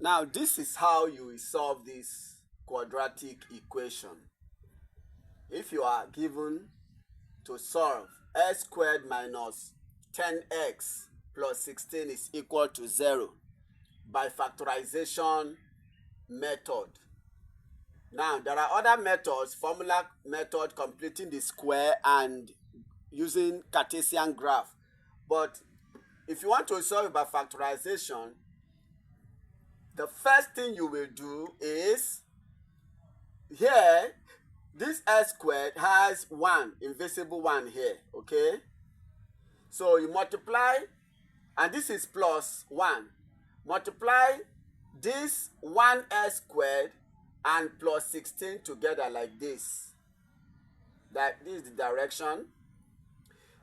Now, this is how you will solve this quadratic equation. If you are given to solve x squared minus 10x plus 16 is equal to 0 by factorization method. Now, there are other methods, formula method, completing the square, and using Cartesian graph. But if you want to solve it by factorization, the first thing you will do is, here, this x squared has 1, invisible 1 here, okay? So you multiply, and this is plus 1. Multiply this 1x squared and plus 16 together like this. This is the direction.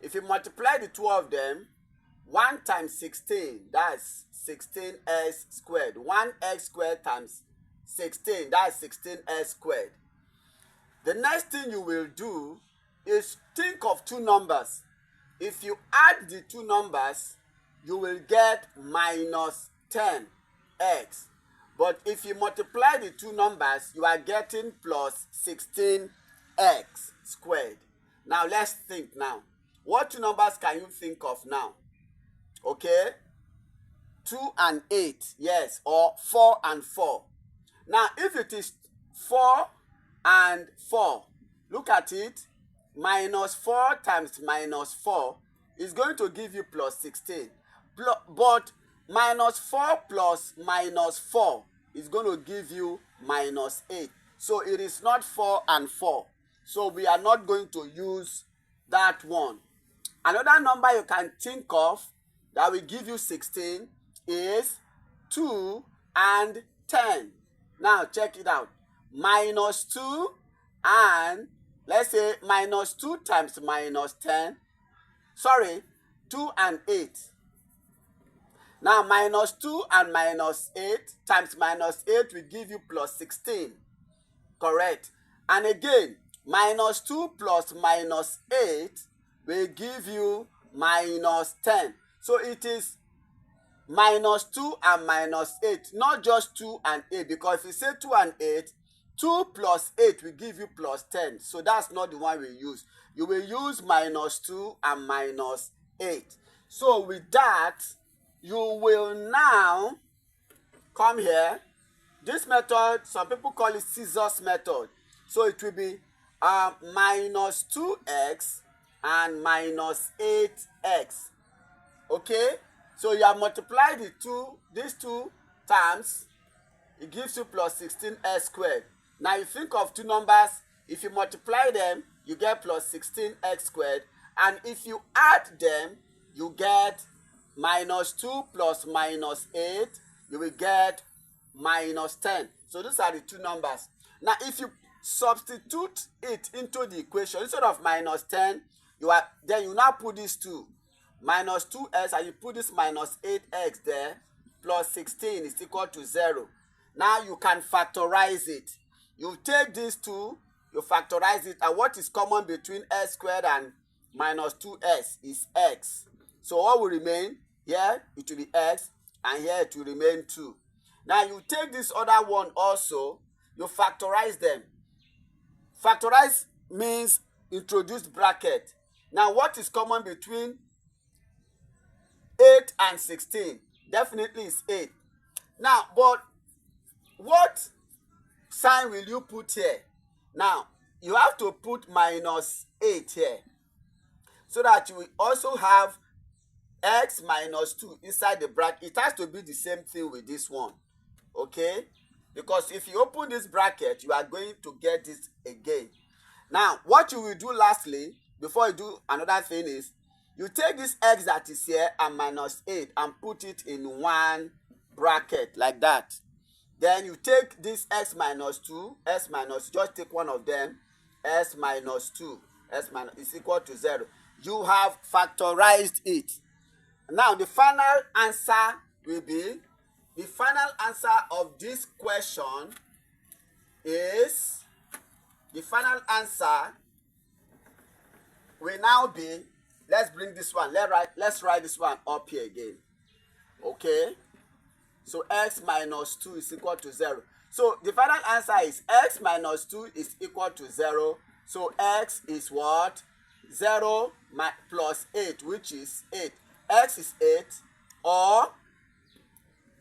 If you multiply the two of them, 1 times 16, that's 16x squared. 1x squared times 16, that's 16x squared. The next thing you will do is think of two numbers. If you add the two numbers, you will get minus 10x. But if you multiply the two numbers, you are getting plus 16x squared. Now let's think now. What two numbers can you think of now? Okay? 2 and 8, yes, or 4 and 4. Now, if it is 4 and 4, look at it. Minus 4 times minus 4 is going to give you plus 16. But minus 4 plus minus 4 is going to give you minus 8. So it is not 4 and 4. So we are not going to use that one. Another number you can think of that will give you 16 is 2 and 10. Now check it out. Minus 2 and, let's say, minus 2 times minus 10. Sorry, 2 and 8. Now minus 2 and minus 8 times minus 8 will give you plus 16. Correct. And again, minus 2 plus minus 8 will give you minus 10. So it is minus 2 and minus 8, not just 2 and 8, because if you say 2 and 8, 2 plus 8 will give you plus 10. So that's not the one we use. You will use minus 2 and minus 8. So with that, you will now come here. This method, some people call it scissors method. So it will be minus 2x and minus 8x. Okay? So you have multiplied these two terms, it gives you plus 16x squared. Now you think of two numbers, if you multiply them, you get plus 16x squared. And if you add them, you get minus 2 plus minus 8, you will get minus 10. So these are the two numbers. Now if you substitute it into the equation, instead of minus 10, then you now put these two. Minus 2x, and you put this minus 8x there, plus 16 is equal to 0. Now you can factorize it. You take these two, you factorize it, and what is common between x squared and minus 2x is x. So what will remain? Here it will be x, and here it will remain 2. Now you take this other one also, you factorize them. Factorize means introduce bracket. Now what is common between 8 and 16? Definitely is 8. Now, but what sign will you put here? Now, you have to put minus 8 here, so that you will also have x minus 2 inside the bracket. It has to be the same thing with this one, okay? Because if you open this bracket, you are going to get this again. Now, what you will do lastly, before you do another thing, is you take this x that is here and minus 8 and put it in one bracket like that. Then you take this x minus 2, just take one of them, s minus 2, s minus is equal to 0. You have factorized it. Now the final answer will be, the final answer of this question is, the final answer will now be, let's bring this one, let's write this one up here again. Okay? So x minus 2 is equal to 0. So the final answer is x minus 2 is equal to 0. So x is what? 0 plus 8, which is 8. X is 8, or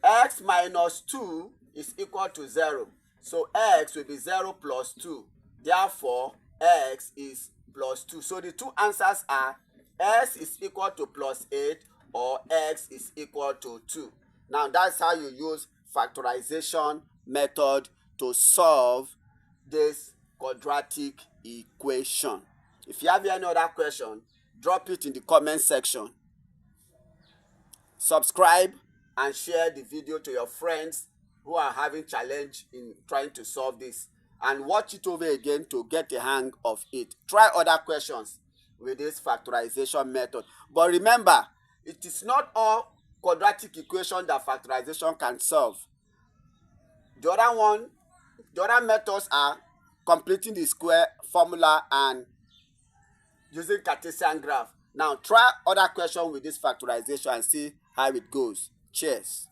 x minus 2 is equal to 0. So x will be 0 plus 2. Therefore, x is plus 2. So the two answers are x is equal to plus 8 or x is equal to 2. Now, that's how you use factorization method to solve this quadratic equation. If you have any other question, drop it in the comment section. Subscribe and share the video to your friends who are having challenge in trying to solve this, and watch it over again to get a hang of it. Try other questions with this factorization method, but remember, it is not all quadratic equation that factorization can solve. The other methods are completing the square formula and using Cartesian graph. Now try other questions with this factorization and see how it goes. Cheers.